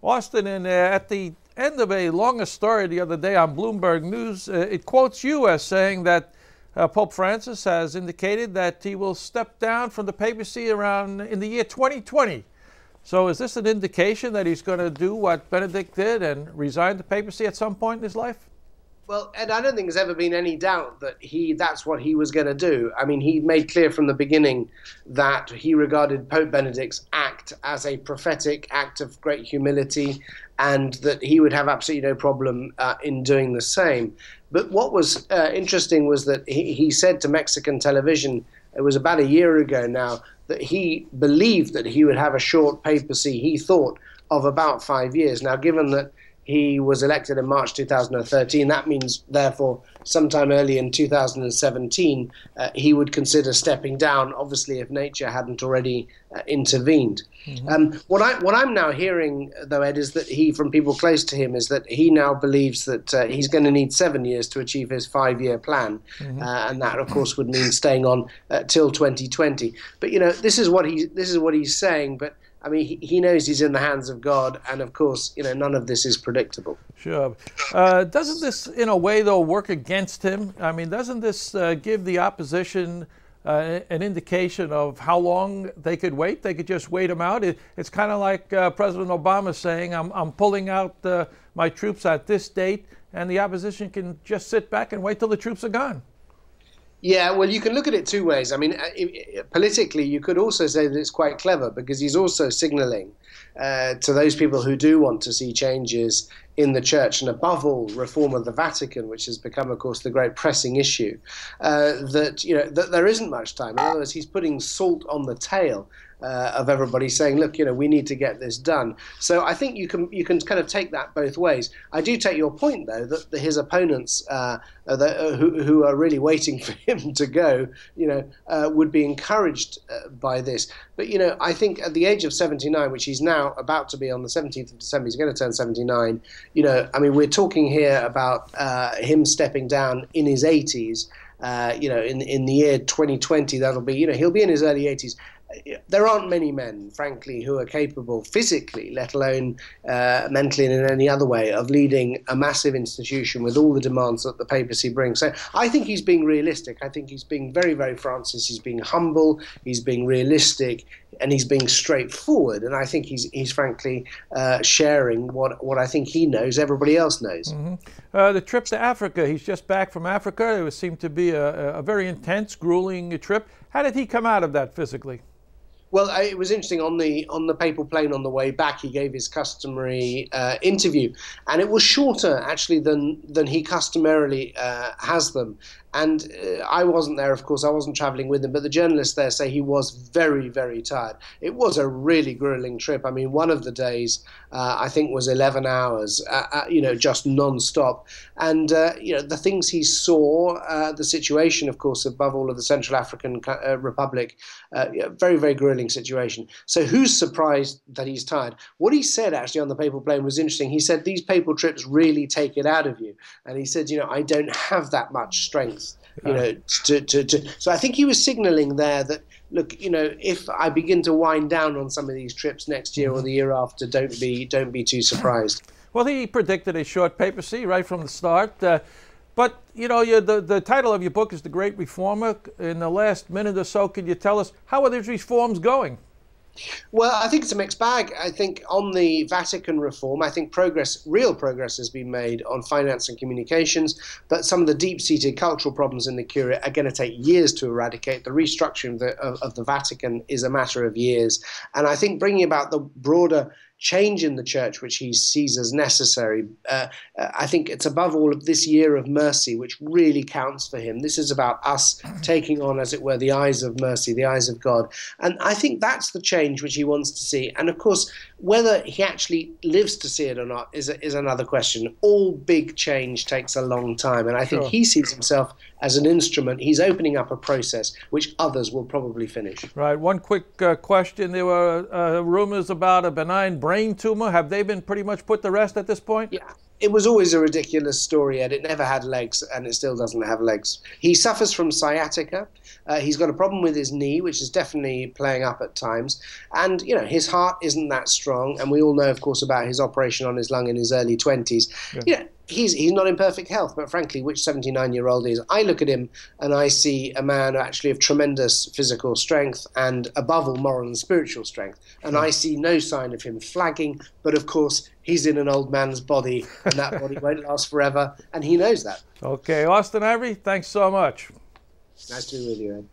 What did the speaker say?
Austin, and at the end of a longer story the other day on Bloomberg News, it quotes you as saying that Pope Francis has indicated that he will step down from the papacy around in the year 2020. So is this an indication that he's going to do what Benedict did and resign the papacy at some point in his life? Well, Ed, I don't think there's ever been any doubt that that's what he was going to do. I mean, he made clear from the beginning that he regarded Pope Benedict's act as a prophetic act of great humility and that he would have absolutely no problem in doing the same. But what was interesting was that he said to Mexican television, it was about a year ago now, that he believed that he would have a short papacy, he thought, of about 5 years. Now, given that he was elected in March 2013. That means, therefore, sometime early in 2017, he would consider stepping down, obviously, if nature hadn't already intervened. Mm-hmm. What I'm now hearing, though, Ed, is that from people close to him, is that he now believes that he's going to need 7 years to achieve his 5-year plan. Mm-hmm. And that, of course, would mean staying on till 2020. But, this is what he's saying, but I mean, he knows he's in the hands of God, and of course, none of this is predictable. Sure. Doesn't this, in a way, though, work against him? I mean, doesn't this give the opposition an indication of how long they could wait? They could just wait him out. It's kind of like President Obama saying, I'm pulling out my troops at this date, and the opposition can just sit back and wait till the troops are gone. Yeah, well, you can look at it two ways. I mean, politically, you could also say that it's quite clever because he's also signaling to those people who do want to see changes in the church, and above all, reform of the Vatican, which has become, of course, the great pressing issue, that there isn't much time. In other words, he's putting salt on the tail of everybody, saying, look, we need to get this done. So I think you can kind of take that both ways. I do take your point, though, that his opponents, who are really waiting for him to go, would be encouraged by this. But, I think at the age of 79, which he's now about to be on the 17th of December, he's going to turn 79, I mean, we're talking here about him stepping down in his 80s, in the year 2020, that'll be, he'll be in his early 80s. There aren't many men, frankly, who are capable physically, let alone mentally and in any other way, of leading a massive institution with all the demands that the papacy brings. So I think he's being realistic. I think he's being very, very Francis. He's being humble. He's being realistic, and he's being straightforward. And I think he's frankly sharing what I think he knows everybody else knows. Mm-hmm. The trip to Africa, he's just back from Africa. It seemed to be a very intense, grueling trip. How did he come out of that physically? Well, it was interesting. On the papal plane on the way back, he gave his customary interview, and it was shorter actually than he customarily has them. And I wasn't there, of course. I wasn't traveling with him, but the journalists there say he was very, very tired. It was a really grueling trip. I mean, one of the days I think was 11 hours, just non-stop. And the things he saw, the situation, of course, above all of the Central African Republic, very, very grueling situation. So who's surprised that he's tired? What he said actually on the papal plane was interesting. He said these papal trips really take it out of you, and he said, I don't have that much strength. So I think he was signaling there that, look, if I begin to wind down on some of these trips next year or the year after, don't be too surprised. Well, he predicted a short papacy right from the start. But, the title of your book is The Great Reformer. In the last minute or so, could you tell us, how are these reforms going? Well, I think it's a mixed bag. I think on the Vatican reform, I think real progress has been made on finance and communications, but some of the deep-seated cultural problems in the Curia are going to take years to eradicate. The restructuring of the Vatican is a matter of years. And I think bringing about the broader change in the church, which he sees as necessary. I think it's above all of this year of mercy, which really counts for him. This is about us taking on, as it were, the eyes of mercy, the eyes of God. And I think that's the change which he wants to see. And of course, whether he actually lives to see it or not is another question. All big change takes a long time. And I think he sees himself as an instrument. He's opening up a process which others will probably finish. Right. One quick question. There were rumors about a benign brain tumor. Have they been pretty much put to rest at this point? it was always a ridiculous story, Ed. It never had legs, and it still doesn't have legs. He suffers from sciatica. He's got a problem with his knee, which is definitely playing up at times. And, you know, his heart isn't that strong. And we all know, of course, about his operation on his lung in his early 20s. Yeah. You know, he's not in perfect health, but frankly, which 79-year-old is? I look at him and I see a man actually of tremendous physical strength and, above all, moral and spiritual strength. And I see no sign of him flagging. But, of course, he's in an old man's body, and that body won't last forever. And he knows that. Okay, Austen Ivereigh, thanks so much. Nice to be with you, Ed.